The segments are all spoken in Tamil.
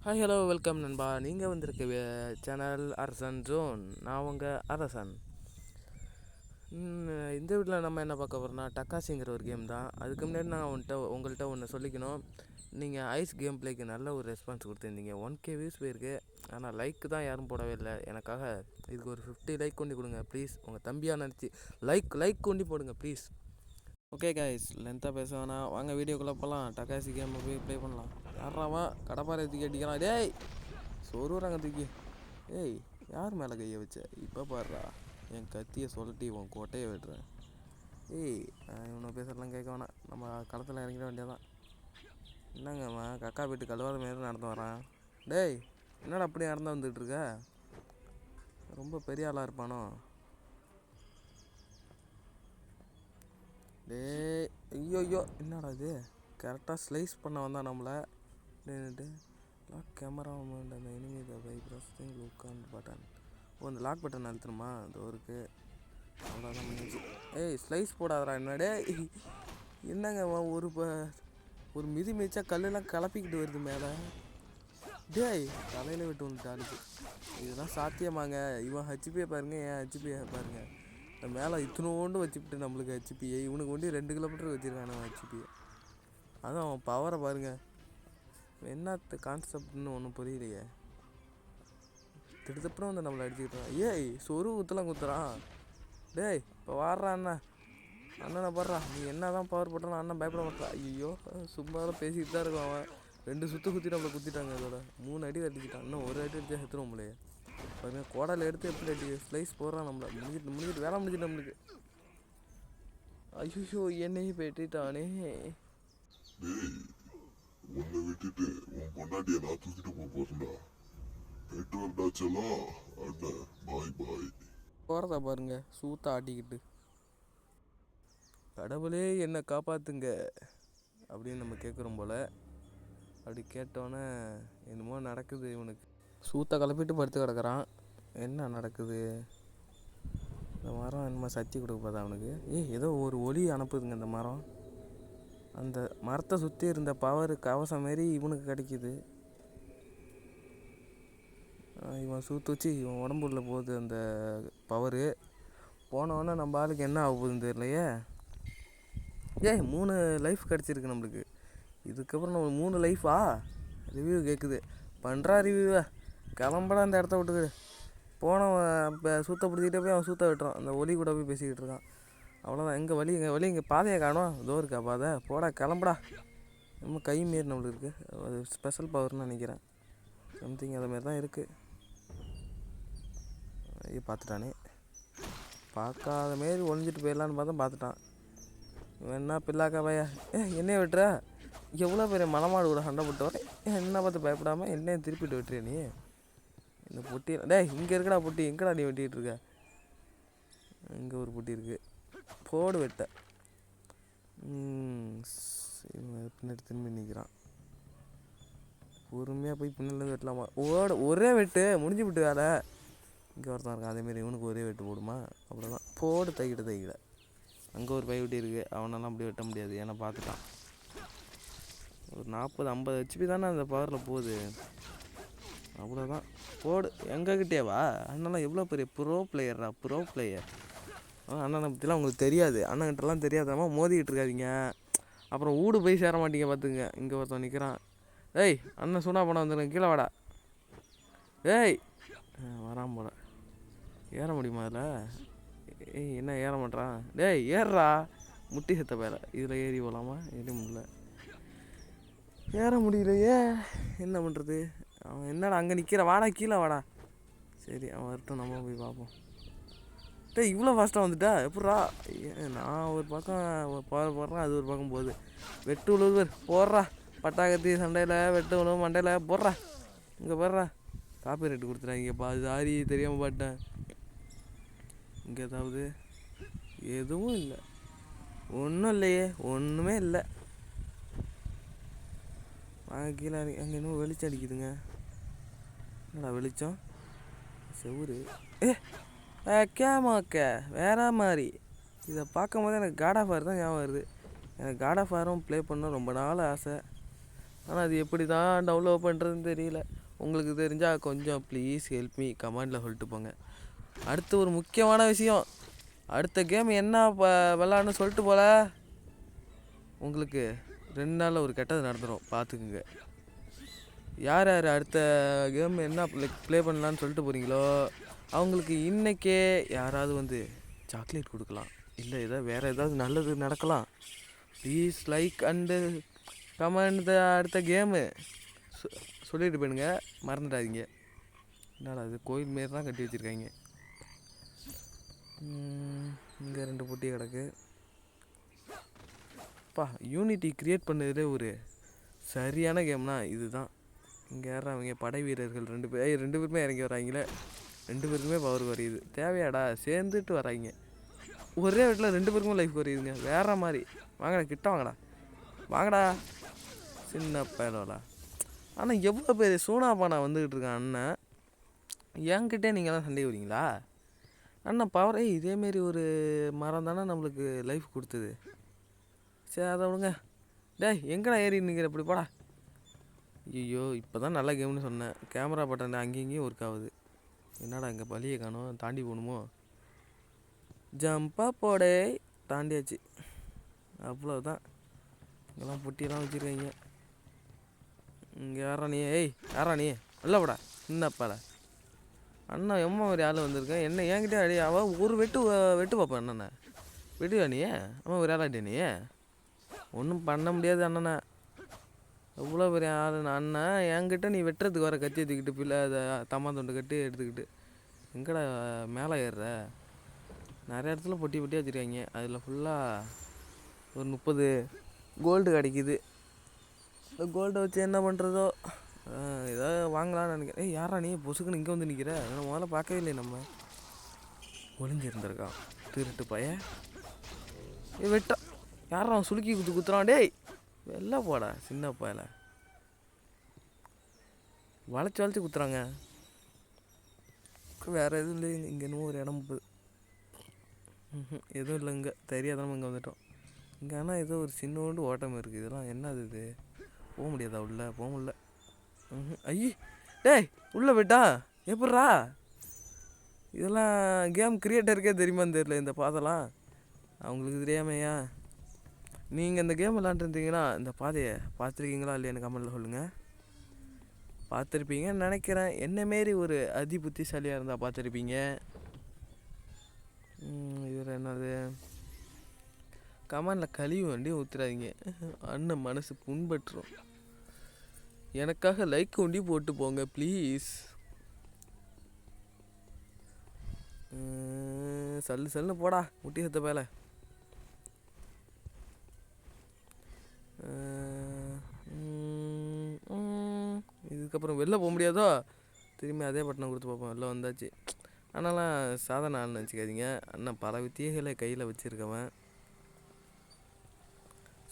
ஹாய் ஹலோ வெல்கம் நண்பா. நீங்கள் வந்திருக்க சேனல் அரசன் ஜோன். நான் உங்கள் அரசன். இந்த வீட்டில் நம்ம என்ன பார்க்க போகிறோம்னா டக்காசிங்கிற ஒரு கேம் தான். அதுக்கு முன்னாடி நான் உங்கள்கிட்ட ஒன்று சொல்லிக்கணும். நீங்கள் ஐஸ் கேம் பிளேக்கு நல்ல ஒரு ரெஸ்பான்ஸ் கொடுத்துருந்தீங்க. 1K வியூஸ் போயிருக்கு. ஆனால் லைக் தான் யாரும் போடவே இல்லை. எனக்காக இதுக்கு ஒரு 50 லைக் கொண்டு கொடுங்க ப்ளீஸ். உங்கள் தம்பியாக நினச்சி லைக் கொண்டு போடுங்க ப்ளீஸ். ஓகே கைஸ், லென்த்தாக பேச வேணாம், வாங்க வீடியோக்குள்ளே போகலாம். டக்காசி கேமை போய் ப்ளே பண்ணலாம். யாராவா கடப்பாறை தூக்கி அடிக்கிறான். டேய் சொருறாங்க தூக்கி. ஏய் யார் மேலே கையை வச்ச? இப்போ பாடுறா, என் கத்தியை சொல்லட்டி உன் கோட்டையை விடுறேன். ஏய் இவனை பேசுறதுலாம் கேட்க வேணாம், நம்ம களத்தில் இறங்கிட வேண்டியதான். என்னங்கம்மா கக்கா வீட்டு கழுவாத மாரி நடந்து வரான். டேய் என்னடா அப்படியே நடந்து வந்துட்டுருக்க? ரொம்ப பெரிய ஆளாக இருப்பானோ? டேய் ஐயோ என்னடா இது, கரெக்டாக ஸ்லைஸ் பண்ண வந்தான் நம்மளை. டேட்டு லாக் கேமரா மூமெண்ட் அந்த இனிமே by pressing lock on button. அந்த லாக் பட்டன் அழுத்தணுமா? அந்த ஒருக்கு அவ்வளோதான் பண்ணிச்சு. ஏய் ஸ்லைஸ் போடாதடா என்னடே. என்னங்க ஒரு மிதி மிதிச்சா கல்லெல்லாம் கிளப்பிக்கிட்டு வருது மேலே. டேய் தலையில் விட்டு வந்துட்டாளுக்கு. இதெல்லாம் சாத்தியமாங்க? இவன் ஹெச்பியை பாருங்க, ஏன் ஹெச்பியை பாருங்க. மேலே இத்தனோண்டு வச்சுக்கிட்டு நம்மளுக்கு ஹெச்பியை, இவனுக்கு ஒண்டி 2 கிலோமீட்டர் வச்சுருக்கானு ஹெச்பியை. அதான் அவன் பவரை பாருங்க. என்னத்த கான்செப்ட்னு ஒன்றும் புரியலையே. திடுத்தப்புறம் வந்து நம்மளை அடிச்சுக்கிட்டான். ஏய் சொரு ஊற்றலாம் குத்துறான். டேய் இப்போ வாடுறான் அண்ணனை பாடுறா. நீ என்ன தான் பவர் போட்டாலும் அண்ணன் பயப்பட மாட்டான். ஐயோ சும்மா பேசிக்கிட்டு தான் இருக்கும் அவன். 2 சுற்று குத்தி நம்மளை குத்திட்டாங்க. இதோட 3 அடி அடிக்கிட்டான். இன்னும் ஒரு அடி அடிச்சா செத்துரும் நம்மளையே. பாருங்க கோடால் எடுத்து எப்படி அடி ஸ்லைஸ் போடுறான் நம்மளை. முடிஞ்சிட்டு வேலை முடிஞ்சிட்டு நம்மளுக்கு. ஐயோ என்னையும் போயிட்டானே. உன்னை விட்டுட்டு உன் பொண்டாட்டியை நான் தூக்கிட்டு போறேன்டா. போயிட்டு வந்தாச்சலா அண்ணன், பாய் பாய். போகிறதா பாருங்க சூத்த ஆட்டிக்கிட்டு. கடவுளே என்னை காப்பாத்துங்க அப்படின்னு நம்ம கேட்குறோம் போல். அப்படி கேட்டோன்னே என்னமோ நடக்குது இவனுக்கு. சூத்த கிளப்பிட்டு படுத்து கிடக்குறான். என்ன நடக்குது? இந்த மரம் என்னமோ சக்தி கொடுக்க பார்த்தா அவனுக்கு. ஏதோ ஒரு ஒளி அனுப்புதுங்க இந்த மரம். அந்த மரத்தை சுற்றி இருந்த பவர் கவசம் மாரி இவனுக்கு கிடைக்கிது. இவன் சூத்து வச்சு இவன் உடம்புள்ள போகுது அந்த பவரு. போனவொன்னே நம்ம ஆளுக்கு என்ன ஆக போகுதுன்னு தெரியலையே. 3 லைஃப் கிடச்சிருக்கு நம்மளுக்கு. இதுக்கப்புறம் நம்ம 3 லைஃபா? ரிவ்யூ கேட்குது. பண்ணுறா ரிவ்யூவை. கிளம்படா அந்த இடத்த விட்டுக்கு. போனவன் இப்போ சூத்த பிடிச்சிக்கிட்டே போய் அவன் சூத்த விட்டுறான். அந்த ஒலி கூட போய் பேசிக்கிட்டு இருக்கான். அவ்வளோதான். இங்கே பாதையை காணும். இதோ இருக்கா பாதை. போடா கிளம்புடா. நம்ம கை மீறி நம்மளுக்கு இருக்குது. அது ஸ்பெஷல் பவர்னு நினைக்கிறேன். சம்திங் அதுமாரி தான் இருக்குது. பார்த்துட்டானே. பார்க்காத மாரி ஒழிஞ்சிட்டு போயிடலான்னு பார்த்துட்டான். என்ன பில்லாக்கா பையா. என்னைய விட்டுற? எவ்வளோ பெரிய மலமாடு கூட சண்டை போட்டு வரேன். என்ன பார்த்து பயப்படாமல் என்னைய திருப்பிட்டு விட்டுறிய நீ? இந்த பொட்டி இங்கே இருக்கடா பொட்டி. எங்கடா நீ வெட்டிகிட்டு இருக்க? இங்கே ஒரு பொட்டி இருக்குது. போடு வெட்ட. பின்னாடி திரும்பி நிற்கிறான். பொறுமையாக போய் பின்னாடி வெட்டலாமா? ஒரே வெட்டு முடிஞ்சு விட்டு வேலை. இங்கே ஒருத்தன் இருக்கான் அதேமாரி. இவனுக்கு ஒரே வெட்டு போடுமா? அவ்வளோதான். போடு தைக்கிட. அங்கே ஒரு பைவட்டி இருக்குது. அவனெல்லாம் அப்படி வெட்ட முடியாது, ஏன்னா பார்த்துட்டான். ஒரு 40-50 ஹெச்பி தானே அந்த பவரில் போகுது. அவ்வளோதான். போடு. எங்ககிட்டேவா? அண்ணெல்லாம் எவ்வளோ பெரிய ப்ரோ பிளேயர். அண்ணனை பற்றிலாம் உங்களுக்கு தெரியாது. அண்ணன்கிட்டலாம் தெரியாதமா மோதிக்கிட்டு இருக்காதிங்க. அப்புறம் வீடு போய் சேர மாட்டீங்க பார்த்துங்க. இங்கே ஒருத்தன் நிற்கிறான். ஏய் அண்ணன் சூனா போன வந்துடுங்க, கீழே வாடா. ஏய் வரான் போல. ஏற முடியுமா அதில்? ஏய் என்ன ஏற மாட்டான்? டேய் ஏறுறா முட்டி செத்த பேர. இதில் ஏறி போகலாமா? ஏற முடியல. ஏற முடியலையே, என்ன பண்ணுறது? அவன் என்னடா அங்கே நிற்கிற? வாடா கீழே வாடா. சரி அவன் வரட்டும், நம்ம போய் பார்ப்போம். டேய் இவ்வளோ ஃபாஸ்ட்டாக வந்துட்டா எப்பட்றா? நான் ஒரு பக்கம் போடுறேன், அது ஒரு பக்கம் போகுது. வெட்டு உழுவர் போடுறா. பட்டாக்கத்தி சண்டையில் வெட்டு உழவு மண்டையில் போடுறா. இங்கே போடுறா. காப்பி ரேட்டு கொடுத்துட்டாங்கப்பா. அது ஆரி தெரியாமல் பாட்டேன். இங்கே ஏதாவது எதுவும் இல்லை. ஒன்றும் இல்லையே, ஒன்றுமே இல்லை. வாங்க கீழே. அங்கே இன்னும் வெளிச்சம் அடிக்குதுங்க. என்னடா வெளிச்சம்? செவுரு. கேமாக்க வேற மாதிரி. இதை பார்க்கும் போது எனக்கு காட் ஆஃப் வார் தான் ஞாபகம் வருது. எனக்கு காட் ஆஃப் வாரும் ப்ளே பண்ண ரொம்ப நாள் ஆசை. ஆனால் அது எப்படி தான் டவுன்லோட் பண்ணுறதுன்னு தெரியல. உங்களுக்கு தெரிஞ்சால் கொஞ்சம் ப்ளீஸ் ஹெல்ப் மீ கமெண்டில் சொல்லிட்டு போங்க. அடுத்து ஒரு முக்கியமான விஷயம், அடுத்த கேம் என்ன விளாட்னு சொல்லிட்டு போல உங்களுக்கு 2 நாளில் ஒரு கெட்டது நடந்துடும், பார்த்துக்குங்க. யார் யார் அடுத்த கேம் என்ன ப்ளே பண்ணலான்னு சொல்லிட்டு போகிறீங்களோ அவங்களுக்கு இன்றைக்கே யாராவது வந்து சாக்லேட் கொடுக்கலாம், இல்லை ஏதாவது வேறு ஏதாவது நல்லது நடக்கலாம். ப்ளீஸ் லைக் அண்டு கமெண்ட் அடுத்த கேமு சொல்லிட்டு போயிடுங்க, மறந்துடாதீங்க. என்னடா அது கோயில் மாரி தான் கட்டி வச்சுருக்காங்க. இங்கே 2 பொட்டி கிடக்கு. யூனிட்டி க்ரியேட் பண்ணதுலே ஒரு சரியான கேம்னா இதுதான். இங்கே ஏறாங்க படை வீரர்கள் 2 பேருமே இறங்கி வராங்களே, 2 பேருக்குமே பவர் குறையுது. தேவையாடா, சேர்ந்துட்டு வராங்க. ஒரே வீட்டில் 2 பேருக்கும் லைஃப் குறையுதுங்க, வேற மாதிரி. வாங்கடா கிட்ட வாங்கடா சின்ன பயலோடா. ஆனால் எவ்வளோ பேர் சூனாப்பானா வந்துக்கிட்டு இருக்கான் அண்ணன். என்கிட்டே நீங்கள் தான் சண்டை வரீங்களா அண்ணன்? பவர் இதேமாரி ஒரு மரம் தானே நம்மளுக்கு லைஃப் கொடுத்தது. சரி அதை விடுங்க. டேய் எங்கடா ஏறி நிற்கிற, இப்படி போடா. ஐயோ இப்போ தான் நல்ல கேம்னு சொன்னேன், கேமரா பட்டன் அங்கேயும் ஒர்க் ஆகுது. என்னடா இங்கே பலியை காணோம், தாண்டி போகணுமோ? ஜம்ப்பாக போடே, தாண்டியாச்சு. அவ்வளோதான். இங்கெல்லாம் பொட்டியெல்லாம் வச்சுருக்காங்க. இங்கே யாரா நீ? யாரா நீ? இல்லை போடா என்னப்பால அண்ணா எம்மா ஒரு ஆள் வந்திருக்கேன். என்ன என்கிட்ட அடி அவள் ஒரு வெட்டு பார்ப்பேன் அண்ணனை. வெட்டுவா நீ? அவன் ஒரு ஆளாட்டே நீ? ஒன்றும் பண்ண முடியாது அண்ணனை. எவ்வளோ பெரிய ஆள் அண்ணன், என்கிட்ட நீ வெட்டுறதுக்கு வர கத்தி எடுத்துக்கிட்டு பிள்ளை அதை தம்மா தொண்டு கட்டி எடுத்துக்கிட்டு எங்கடா மேலே ஏறுற? நிறைய இடத்துல பொட்டி வச்சுருக்காங்க. அதில் ஃபுல்லாக ஒரு 30 கோல்டு கிடைக்கிது. இந்த கோல்டை வச்சு என்ன பண்ணுறதோ ஏதாவது வாங்கலான்னு நினைக்கிறேன். யாரா நீ பொசுக்குன்னு இங்கே வந்து நிற்கிற? அதனால் முதல்ல பார்க்கவே இல்லை. நம்ம ஒளிஞ்சிருந்திருக்கான் திருட்டு பையன். வெட்டா யாரா சுளுக்கி குத்துறான்? டேய் வெளில போடா சின்ன பையல. வளைச்சி குத்துறாங்க. வேறு எதுவும் இல்லை. இங்கே என்னமோ ஒரு இடம் போகுது. எதுவும் இல்லை, இங்கே தெரியாதானே இங்கே வந்துட்டோம். இங்கே ஆனால் ஏதோ ஒரு சின்னோண்டு ஓட்டம் இருக்குது. இதெல்லாம் என்னது இது? போக முடியாதா உள்ள? போக முடியல. ஐயே டேய் உள்ளே போயிட்டா எப்பட்றா? இதெல்லாம் கேம் கிரியேட்டருக்கே தெரியுமான்னு தெரியல இந்த பாதைலாம். அவங்களுக்கு தெரியாமையா? நீங்கள் இந்த கேம் விளாண்டுருந்தீங்கன்னா இந்த பாதையை பார்த்துருக்கீங்களா இல்லையான்னு கமெண்ட்டில் சொல்லுங்கள். பார்த்துருப்பீங்கன்னு நினைக்கிறேன். என்னமாரி ஒரு அதி புத்திசாலியாக இருந்தால் பார்த்துருப்பீங்க. இதில் என்னது கமெண்டில் கழிவு வண்டி ஊற்றுறாதீங்க, அண்ணன் மனசு புண்பற்றுரும். எனக்காக லைக் ஒண்டி போட்டு போங்க ப்ளீஸ். சல்லுன்னு போடா முட்டி சத்த பேல. இதுக்கப்புறம் வெளில போக முடியாதோ? திரும்பி அதே பட்டனை கொடுத்து பார்ப்போம். வெளில வந்தாச்சு. ஆனாலாம் சாதாரண ஆள்னு நினச்சிக்காதீங்க. அண்ணன் பல வித்தியைகளை கையில் வச்சுருக்கவன்.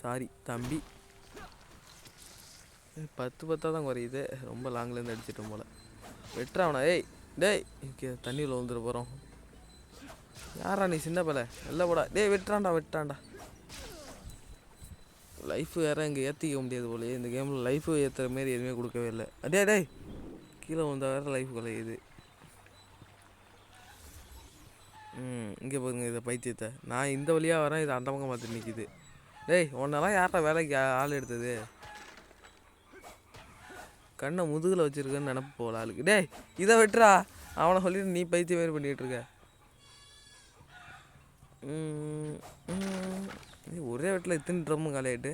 சாரி தம்பி. 10 தான் குறையுது. ரொம்ப லாங்லேருந்து அடிச்சிட்டோம் போல். வெட்டுறாவனா? டேய் தண்ணியில் வந்துட போகிறோம். யாரா நீ சின்ன பல? இல்லை போடா. டேய் வெட்டுறான்டா. லைஃபு வேறு இங்கே ஏற்றிக்க முடியாது போலே. இந்த கேமில் லைஃபு ஏற்றுற மாரி எதுவுமே கொடுக்கவே இல்லை. டேய் கீழே வந்தால் வேறு லைஃப் குறையுது. இங்கே பாருங்க இதை பைத்தியத்தை. நான் இந்த வழியாக வரேன், இது அந்த பக்கம் பார்த்து நிற்கிது. டேய் உன்னெல்லாம் யார்டா வேலைக்கு ஆள் எடுத்தது? கண்ணை முதுகில் வச்சுருக்கேன்னு நினப்பு போகல ஆளுக்கு. டேய் இதை வெட்டுறா. அவனை சொல்லிட்டு நீ பைத்திய மாரி பண்ணிகிட்டு இருக்க. ஒரே வீட்டில் இத்தனை ட்ரம்மும் காலியாயிட்டு.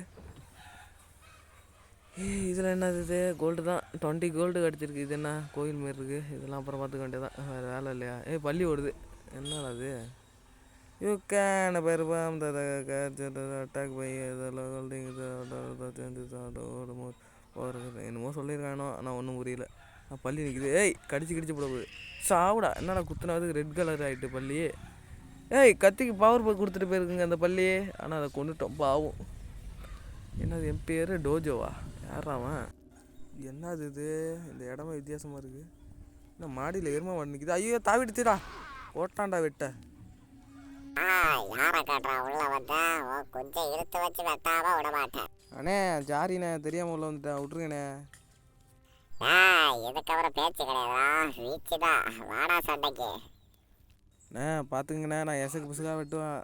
இதில் என்னது? இது கோல்டு தான். 20 கோல்டு கிடச்சிருக்கு. இது என்ன கோயில் மாரி இருக்குது? இதெல்லாம் அப்புறம் பார்த்துக்க வேண்டியதான், வேறு வேலை இல்லையா? பள்ளி ஓடுது. என்னடா அது? You can perform the attack by holding என்னமோ சொல்லியிருக்கானோ, ஆனால் ஒன்றும் புரியல. பள்ளி நிற்கிது. கடிச்சு போட போகுது. சாவுடா. என்னடா குத்துனாதுக்கு ரெட் கலர் ஆகிட்டு பள்ளி. கத்திக்கு பவர் கொடுத்துட்டு போயிருக்குங்க அந்த பள்ளி. ஆனால் அதை கொண்டுட்டோம் பாவம். என்னது என் பேர் டோஜோவா? யாராவன்? என்னது இது? இந்த இடமா வித்தியாசமாக இருக்குது. என்ன மாடியில் எருமா மாடு நிற்கிது. ஐயோ தாவிடுச்சுடா. ஓட்டாண்டா வெட்ட. யாரை காட்டுறா? உள்ள வந்தா கொஞ்சம் இழுத்து வச்சு வெட்டாம விட மாட்டேன். அண்ணே சாரிண்ணே தெரியாமல் உள்ள வந்துட்டேன், விட்ருங்கண்ணே. இதுக்கப்புறம் பேச்சு கிடையாதா, வீச்சு தான். வாடா சண்டைக்கு. அண்ணே பார்த்துங்கண்ணே, நான் எசக்கு பிசுக்காக வெட்டுவேன்.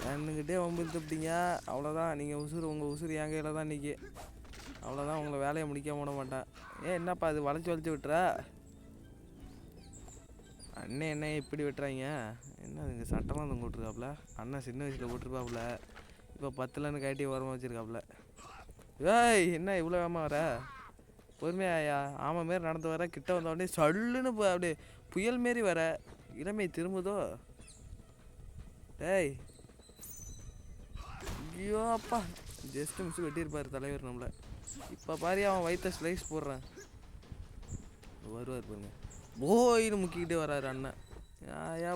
என்கிட்டே வம்பு இழுத்துப்பிட்டீங்க, அவ்வளோதான். நீங்கள் உங்கள் உசுறு என் கையில் தான் இன்றைக்கி. அவ்வளோதான், உங்களை வேலையை முடிக்க விட மாட்டேன். என்னப்பா இது வளைச்சி விட்டுற? அண்ணே என்ன இப்படி வெட்டுறாங்க? என்ன இங்கே சட்டமாக தான் போட்டிருக்காப்புல. அண்ணன் சின்ன வயசில் போட்டிருப்பாப்புல, இப்போ 10லன்னு கட்டி ஓரமாக வச்சுருக்காப்புல. ஏய் என்ன இவ்வளோ வேகமாக வர? பொறுமையாயா, ஆமாம் மாரி நடந்து வர. கிட்ட வந்த உடனே சல்லுன்னு அப்படியே புயல் மாரி வர. இளமை திரும்புதோ? டேய் ஐயோ அப்பா, ஜஸ்ட்டு மிஸ் வெட்டியிருப்பார் தலைவர் நம்மளை. இப்போ பாரு அவன் வயிற்ற ஸ்லைஸ் போடுறான். வருவார் பாருங்க, போயின்னு முக்கிக்கிட்டே வர்றாரு அண்ணன்.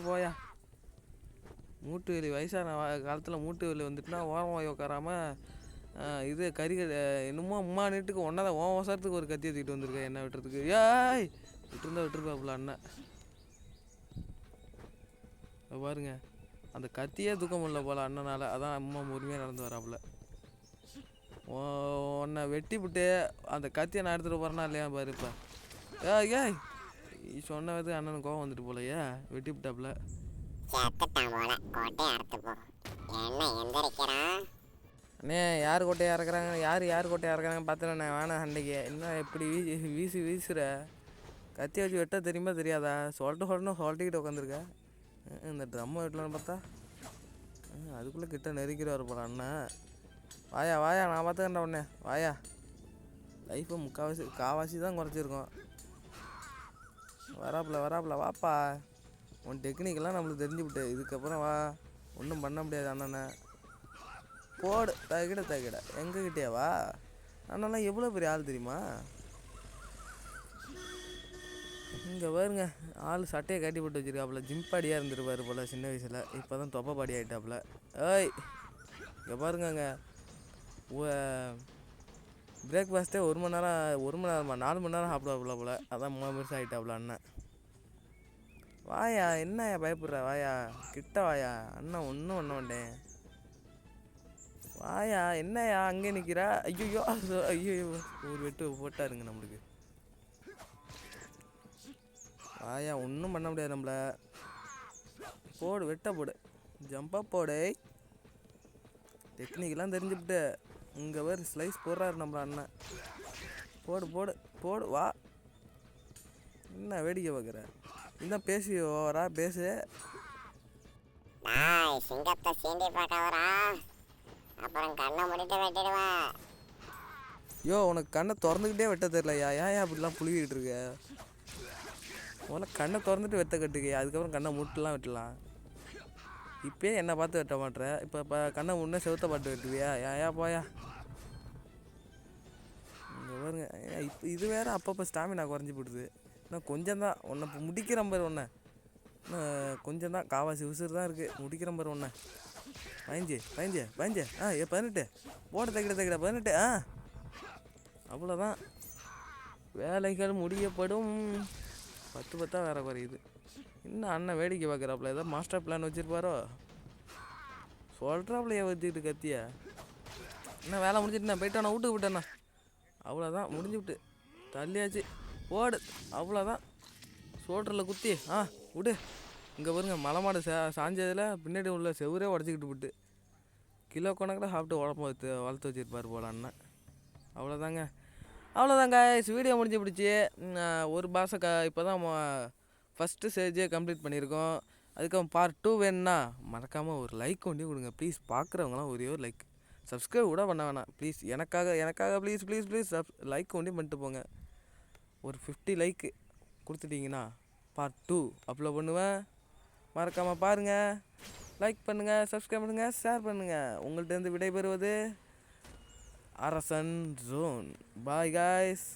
போயா மூட்டு வலி, வயசான காலத்தில் மூட்டு வலி வந்துட்டுனா ஓரம் வாய் உட்காராமல் இது கறி என்னமோ அம்மா நீட்டுக்கு ஒன்றா ஓசரத்துக்கு ஒரு கத்தியை தூக்கிட்டு வந்திருக்கேன் என்ன வெட்டுறதுக்கு. ஏய் விட்டுருப்பாப்புல அண்ணன். பாருங்க அந்த கத்தியே தூக்க முடியல போல் அண்ணனால். அதான் அம்மா பொறுமையாக நடந்து வராப்புல. உன்னை வெட்டிவிட்டு அந்த கத்தியை நான் எடுத்துகிட்டு போகிறேன்னா இல்லையா பாரு. இப்போ ஏய் சொன்னது அண்ணனுக்கு கோவம் வந்துட்டு போலையே, வெட்டி விட்டாப்புல. அண்ணே யார் கோட்டையாக இறக்குறாங்க, யார் கோட்டையாக இறக்குறாங்க பார்த்துலண்ணே. வேணாம் சண்டைக்கு. என்ன எப்படி வீசுகிற? கத்தியை வச்சு வெட்ட தெரியுமா தெரியாதா? சொல்லிட்டுக்கிட்டு உட்காந்துருக்க. இந்த ட்ரம்மை வெட்டலான்னு பார்த்தா அதுக்குள்ளே கிட்ட நெருக்கிடுவார் போல அண்ணன். வாயா நான் பார்த்துக்கண்டா உடனே வாயா. லைஃப்பை காவாசி தான் குறைச்சிருக்கோம். வராப்புல வாப்பா. உன் டெக்னிக்கெல்லாம் நம்மளுக்கு தெரிஞ்சுவிட்டு, இதுக்கப்புறம் வா, ஒன்றும் பண்ண முடியாது அண்ணனை. போடு தகிட எங்ககிட்டே வா. அண்ணெல்லாம் எவ்வளோ பெரிய ஆள் தெரியுமா? இங்கே பாருங்க, ஆள் சட்டையை கட்டி போட்டு வச்சுருக்காப்புல. ஜிம்பாடியாக இருந்துருப்பாரு போல் சின்ன வயசில். இப்போ தான் தொப்பை பாடி ஆகிட்டாப்புல. ஏய் இங்கே பாருங்கங்க, பிரேக்ஃபாஸ்ட்டே 1 மணி நேரமா 4 மணி நேரம் சாப்பிடுவாப்புல போல். அதான் 3 வருஷம் ஆகிட்டாப்புல அண்ணன். வாயா, என்னயா பயப்படுற? வாயா கிட்ட வாயா, அண்ணன் ஒன்றும் பண்ண மாட்டேன். வாயா, என்னயா அங்கே நிற்கிறா? ஐயோ ஒரு வெட்டு போட்டாருங்க நம்மளுக்கு. வாயா, ஒன்றும் பண்ண முடியாது நம்மள. போடு, வெட்ட போடு, ஜம்பா போடு. டெக்னிக்கெல்லாம் தெரிஞ்சுக்கிட்டு இங்கே வேறு ஸ்லைஸ் போடுறாரு நம்மள அண்ணன். போடு வா. என்ன வேடிக்கை பார்க்குற? இன்னும் பேசி ஓவரா பேசு. சிங்கத்தை சீண்டி பார்க்க வரா, அப்புறம் கண்ணை முடிட்டு வெட்டிடுவேன். உனக்கு கண்ணை திறந்துக்கிட்டே வெட்ட தெரியலையா? ஏன் அப்படிலாம் புழுகிட்டு இருக்க? முதல்ல கண்ணை திறந்துட்டு வெட்ட கட்டுக்க, அதுக்கப்புறம் கண்ணை மூட்டுலாம் வெட்டலாம். இப்போயே என்னை பார்த்து வெட்ட மாட்டேற, இப்போ கண்ணை முன்னே செவுத்த பார்த்து வெட்டுவியா? போயா. இங்கே பாருங்க, இப்போ இது வேறு அப்பப்போ ஸ்டாமினா குறைஞ்சி போடுது. இன்னும் கொஞ்சம் தான் உன்னை இப்போ முடிக்கிற பாரு. ஒன்று இன்னும் கொஞ்சம் தான், காவாசி உசுறு தான் இருக்குது. முடிக்கிற பாரு ஒன்று. 15 18 போட தைக்கிட 18. அவ்வளோதான், வேலைகள் முடியப்படும். 10 வேறு குறையுது. இன்னும் அண்ணன் வேடிக்கை பார்க்குறாப்புல. ஏதோ மாஸ்டர் பிளான் வச்சுருப்பாரோ சொல்கிறாப்புலையே வச்சுக்கிட்டு கத்திய. என்ன வேலை முடிஞ்சிட்டு நான் போயிட்டானா, வீட்டுக்கு விட்டேண்ணா. அவ்வளோதான், முடிஞ்சு விட்டு தள்ளியாச்சு. போடு, அவ்வளோதான். சோல்டரில் குத்தி விடு. இங்கே பாருங்க, மலை மாடு சாஞ்சதில் பின்னாடி உள்ள செவரே உடச்சிக்கிட்டு விட்டு கிலோ கணக்கில் சாப்பிட்டு உடம்பு வளர்த்து வச்சுருப்பார் போல அண்ணன். அவ்வளோதாங்க. வீடியோ முடிஞ்சு பிடிச்சி ஒரு பாசை இப்போ தான் ஃபஸ்ட்டு ஸ்டேஜே கம்ப்ளீட் பண்ணியிருக்கோம். அதுக்கப்புறம் பார்ட் 2 வேணுன்னா மறக்காமல் ஒரு லைக் கொண்டு கொடுங்க ப்ளீஸ். பார்க்குறவங்களாம் ஒரே ஒரு லைக், சப்ஸ்கிரைப் கூட பண்ண வேணாம் ப்ளீஸ். எனக்காக ப்ளீஸ் லைக் கொண்டு பண்ணிட்டு போங்க. ஒரு 50 லைக்கு கொடுத்துட்டிங்கன்னா பார்ட் 2 அப்லோட் பண்ணுவேன். மறக்காமல் பாருங்கள், லைக் பண்ணுங்கள், சப்ஸ்கிரைப் பண்ணுங்கள், ஷேர் பண்ணுங்கள். உங்கள்கிட்ட விடைபெறுவது அரசன் ஜோன். Bye guys.